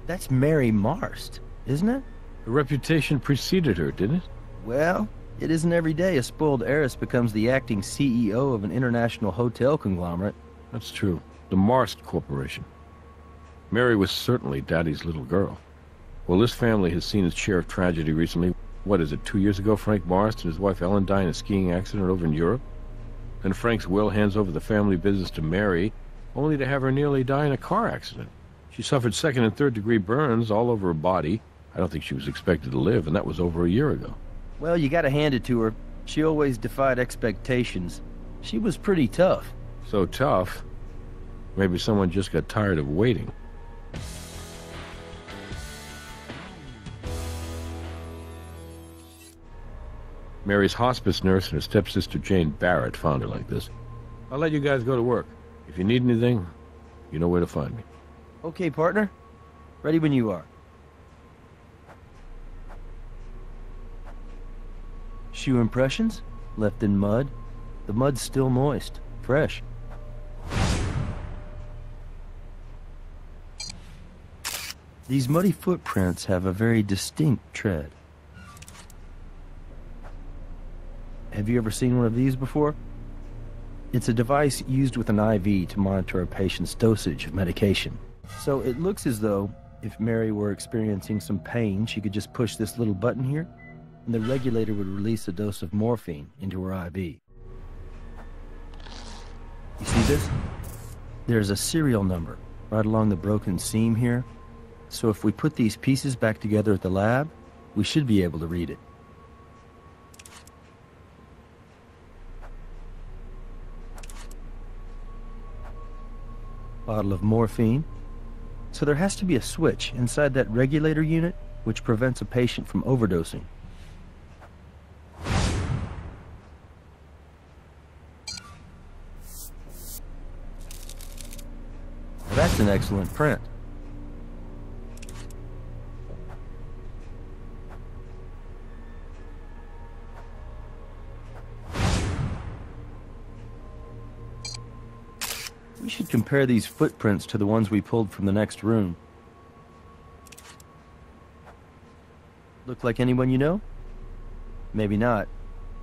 That's Mary Marst, isn't it? Her reputation preceded her, didn't it? Well, it isn't every day a spoiled heiress becomes the acting CEO of an international hotel conglomerate. That's true. The Marst Corporation. Mary was certainly Daddy's little girl. Well, this family has seen its share of tragedy recently. What is it, 2 years ago, Frank Marst and his wife Ellen died in a skiing accident over in Europe? Then Frank's will hands over the family business to Mary, only to have her nearly die in a car accident. She suffered second and third degree burns all over her body. I don't think she was expected to live, and that was over a year ago. Well, you gotta hand it to her. She always defied expectations. She was pretty tough. So tough, maybe someone just got tired of waiting. Mary's hospice nurse and her stepsister Jane Barrett found her like this. I'll let you guys go to work. If you need anything, you know where to find me. Okay, partner. Ready when you are. Shoe impressions? Left in mud. The mud's still moist. Fresh. These muddy footprints have a very distinct tread. Have you ever seen one of these before? It's a device used with an IV to monitor a patient's dosage of medication. So it looks as though if Mary were experiencing some pain, she could just push this little button here, and the regulator would release a dose of morphine into her IV. You see this? There's a serial number right along the broken seam here. So if we put these pieces back together at the lab, we should be able to read it. Bottle of morphine. So there has to be a switch inside that regulator unit which prevents a patient from overdosing. That's an excellent print. We should compare these footprints to the ones we pulled from the next room. Look like anyone you know? Maybe not.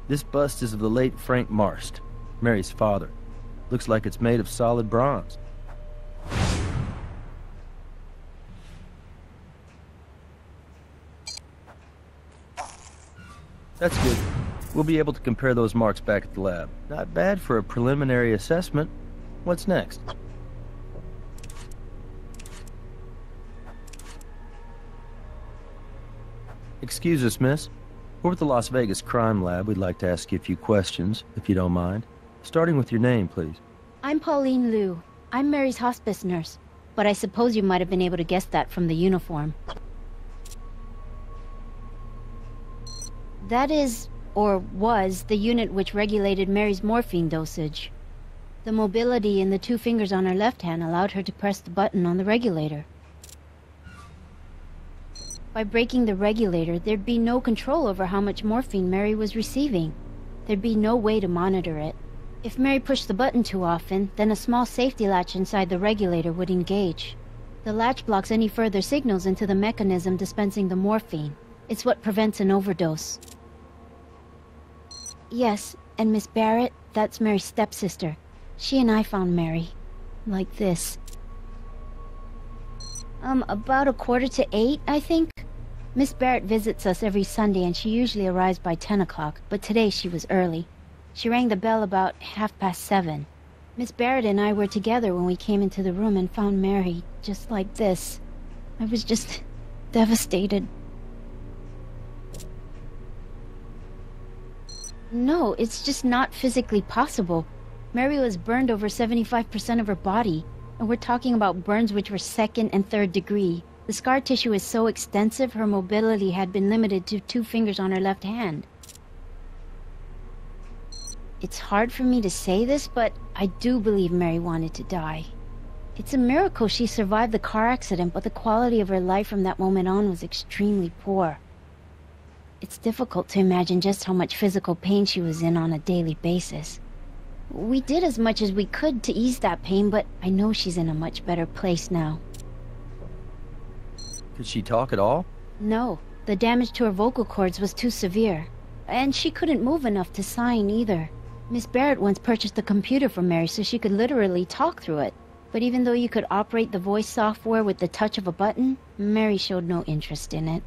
This bust is of the late Frank Marst, Mary's father. Looks like it's made of solid bronze. That's good. We'll be able to compare those marks back at the lab. Not bad for a preliminary assessment. What's next? Excuse us, miss. We're at the Las Vegas Crime Lab. We'd like to ask you a few questions, if you don't mind. Starting with your name, please. I'm Pauline Liu. I'm Mary's hospice nurse, but I suppose you might have been able to guess that from the uniform. That is, or was, the unit which regulated Mary's morphine dosage. The mobility in the 2 fingers on her left hand allowed her to press the button on the regulator. By breaking the regulator, there'd be no control over how much morphine Mary was receiving. There'd be no way to monitor it. If Mary pushed the button too often, then a small safety latch inside the regulator would engage. The latch blocks any further signals into the mechanism dispensing the morphine. It's what prevents an overdose. Yes, and Miss Barrett, that's Mary's stepsister. She and I found Mary. Like this. About 7:45, I think? Miss Barrett visits us every Sunday and she usually arrives by 10 o'clock, but today she was early. She rang the bell about 7:30. Miss Barrett and I were together when we came into the room and found Mary just like this. I was just devastated. No, it's just not physically possible. Mary was burned over 75% of her body, and we're talking about burns which were second and third degree. The scar tissue is so extensive, her mobility had been limited to 2 fingers on her left hand. It's hard for me to say this, but I do believe Mary wanted to die. It's a miracle she survived the car accident, but the quality of her life from that moment on was extremely poor. It's difficult to imagine just how much physical pain she was in on a daily basis. We did as much as we could to ease that pain, but I know she's in a much better place now. Could she talk at all? No, the damage to her vocal cords was too severe. And she couldn't move enough to sign either. Miss Barrett once purchased a computer for Mary so she could literally talk through it. But even though you could operate the voice software with the touch of a button, Mary showed no interest in it.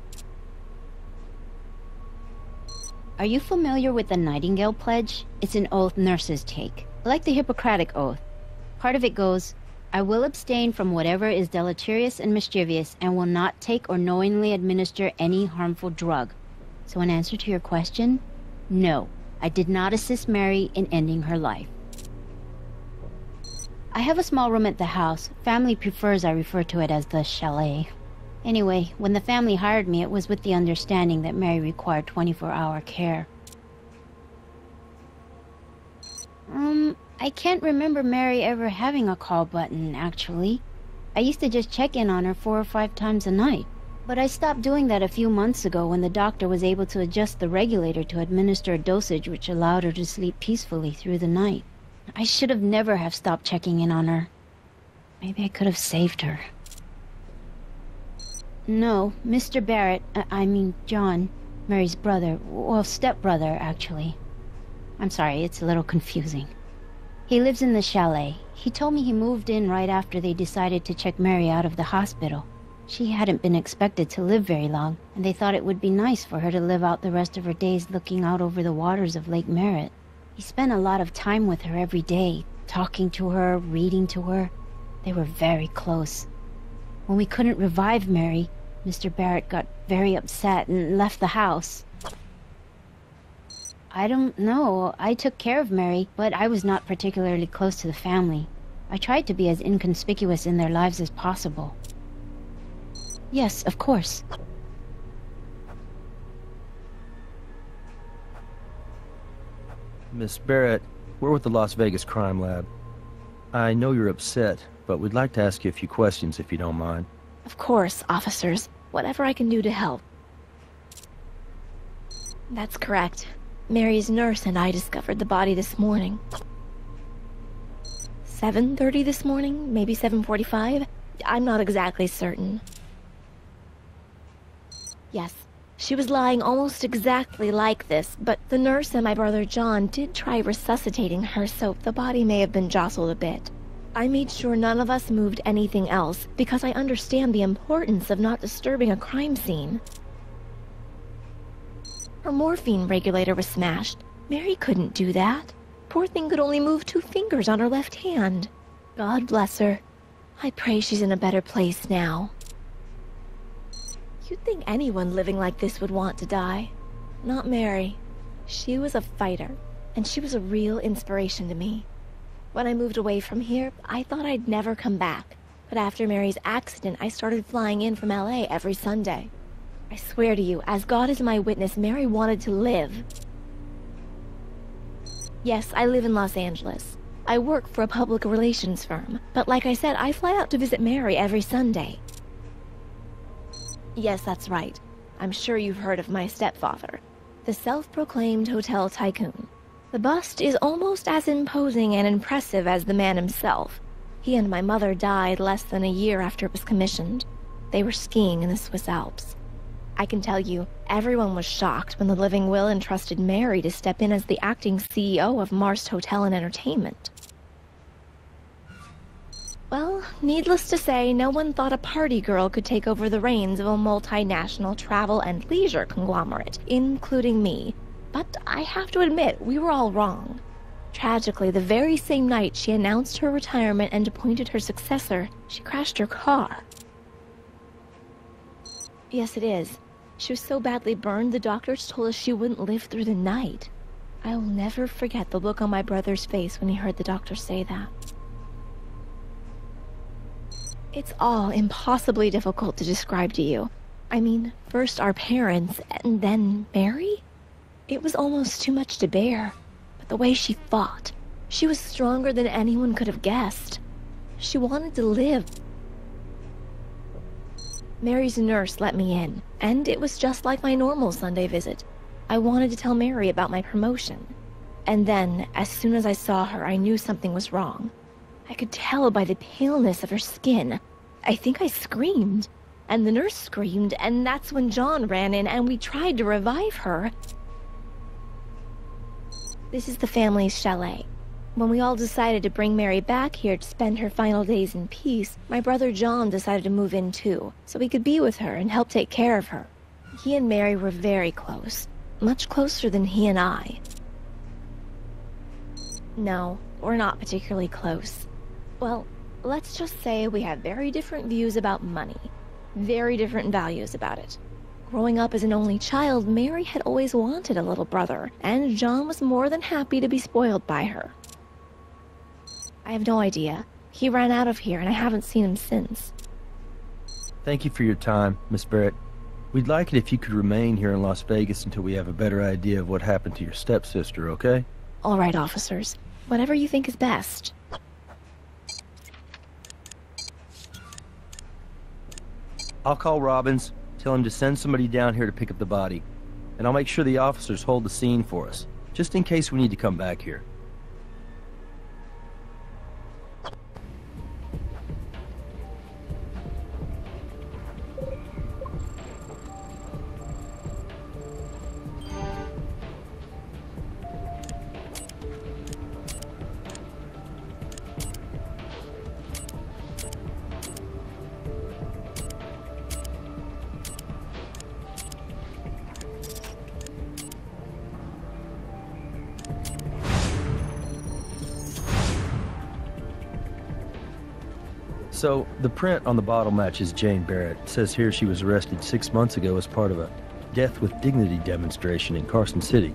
Are you familiar with the Nightingale Pledge? It's an oath nurses take, like the Hippocratic Oath. Part of it goes, I will abstain from whatever is deleterious and mischievous and will not take or knowingly administer any harmful drug. So in answer to your question, no, I did not assist Mary in ending her life. I have a small room at the house. Family prefers I refer to it as the chalet. Anyway, when the family hired me, it was with the understanding that Mary required 24-hour care. I can't remember Mary ever having a call button, actually. I used to just check in on her 4 or 5 times a night. But I stopped doing that a few months ago when the doctor was able to adjust the regulator to administer a dosage which allowed her to sleep peacefully through the night. I should have never have stopped checking in on her. Maybe I could have saved her. No, Mr. Barrett, I mean John, Mary's brother, well, stepbrother, actually. I'm sorry, it's a little confusing. He lives in the chalet. He told me he moved in right after they decided to check Mary out of the hospital. She hadn't been expected to live very long, and they thought it would be nice for her to live out the rest of her days looking out over the waters of Lake Merritt. He spent a lot of time with her every day, talking to her, reading to her. They were very close. When we couldn't revive Mary, Mr. Barrett got very upset and left the house. I don't know. I took care of Mary, but I was not particularly close to the family. I tried to be as inconspicuous in their lives as possible. Yes, of course. Miss Barrett, we're with the Las Vegas Crime Lab. I know you're upset, but we'd like to ask you a few questions if you don't mind. Of course, officers. Whatever I can do to help. That's correct. Mary's nurse and I discovered the body this morning. 7:30 this morning? Maybe 7:45? I'm not exactly certain. Yes, she was lying almost exactly like this, but the nurse and my brother John did try resuscitating her, so the body may have been jostled a bit. I made sure none of us moved anything else, because I understand the importance of not disturbing a crime scene. Her morphine regulator was smashed. Mary couldn't do that. Poor thing could only move 2 fingers on her left hand. God bless her. I pray she's in a better place now. You'd think anyone living like this would want to die. Not Mary. She was a fighter, and she was a real inspiration to me. When I moved away from here, I thought I'd never come back. But after Mary's accident, I started flying in from LA every Sunday. I swear to you, as God is my witness, Mary wanted to live. Yes, I live in Los Angeles. I work for a public relations firm, but like I said, I fly out to visit Mary every Sunday. Yes, that's right. I'm sure you've heard of my stepfather, the self-proclaimed hotel tycoon. The bust is almost as imposing and impressive as the man himself. He and my mother died less than a year after it was commissioned. They were skiing in the Swiss Alps. I can tell you, everyone was shocked when the living will entrusted Mary to step in as the acting CEO of Marst Hotel and Entertainment. Well, needless to say, no one thought a party girl could take over the reins of a multinational travel and leisure conglomerate, including me. But I have to admit, we were all wrong. Tragically, the very same night she announced her retirement and appointed her successor, she crashed her car. Yes, it is. She was so badly burned, the doctors told us she wouldn't live through the night. I will never forget the look on my brother's face when he heard the doctor say that. It's all impossibly difficult to describe to you. I mean, first our parents, and then Mary? It was almost too much to bear. But the way she fought, she was stronger than anyone could have guessed. She wanted to live. Mary's nurse let me in, and it was just like my normal Sunday visit. I wanted to tell Mary about my promotion. And then, as soon as I saw her, I knew something was wrong. I could tell by the paleness of her skin. I think I screamed. and the nurse screamed, and that's when John ran in and we tried to revive her. This is the family's chalet. When we all decided to bring Mary back here to spend her final days in peace, my brother John decided to move in too, so we could be with her and help take care of her. He and Mary were very close, much closer than he and I. No, we're not particularly close. Well, let's just say we have very different views about money, very different values about it. Growing up as an only child, Mary had always wanted a little brother, and John was more than happy to be spoiled by her. I have no idea. He ran out of here, and I haven't seen him since. Thank you for your time, Miss Barrett. We'd like it if you could remain here in Las Vegas until we have a better idea of what happened to your stepsister, okay? All right, officers. Whatever you think is best. I'll call Robbins, tell him to send somebody down here to pick up the body, and I'll make sure the officers hold the scene for us, just in case we need to come back here. So, the print on the bottle matches Jane Barrett. It says here she was arrested 6 months ago as part of a Death with Dignity demonstration in Carson City.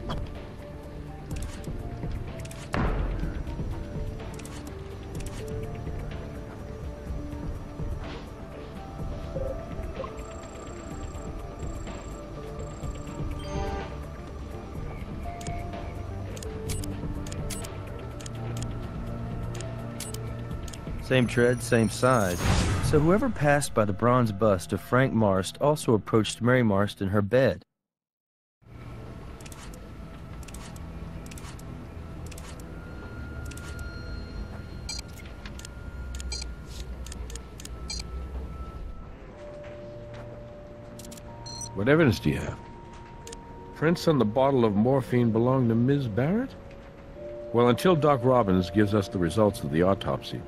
Same tread, same size. So whoever passed by the bronze bust of Frank Marst also approached Mary Marst in her bed. What evidence do you have? Prints on the bottle of morphine belong to Ms. Barrett? Well, until Doc Robbins gives us the results of the autopsy,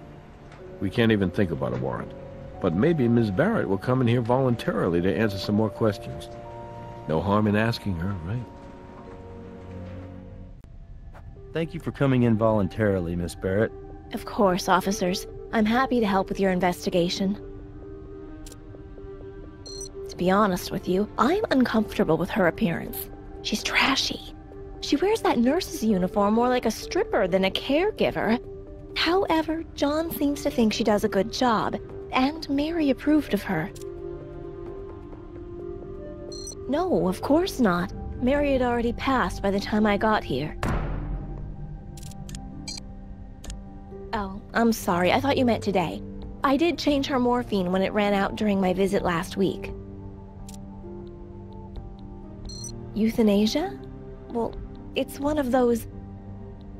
we can't even think about a warrant. But maybe Ms. Barrett will come in here voluntarily to answer some more questions. No harm in asking her, right? Thank you for coming in voluntarily, Miss Barrett. Of course, officers. I'm happy to help with your investigation. To be honest with you, I'm uncomfortable with her appearance. She's trashy. She wears that nurse's uniform more like a stripper than a caregiver. However, John seems to think she does a good job, and Mary approved of her. No, of course not. Mary had already passed by the time I got here. Oh, I'm sorry. I thought you meant today. I did change her morphine when it ran out during my visit last week. Euthanasia? Well, it's one of those...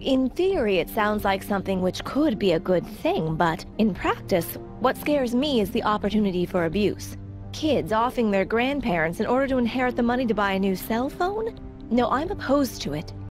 In theory, it sounds like something which could be a good thing, but in practice, what scares me is the opportunity for abuse. Kids offing their grandparents in order to inherit the money to buy a new cell phone? No, I'm opposed to it,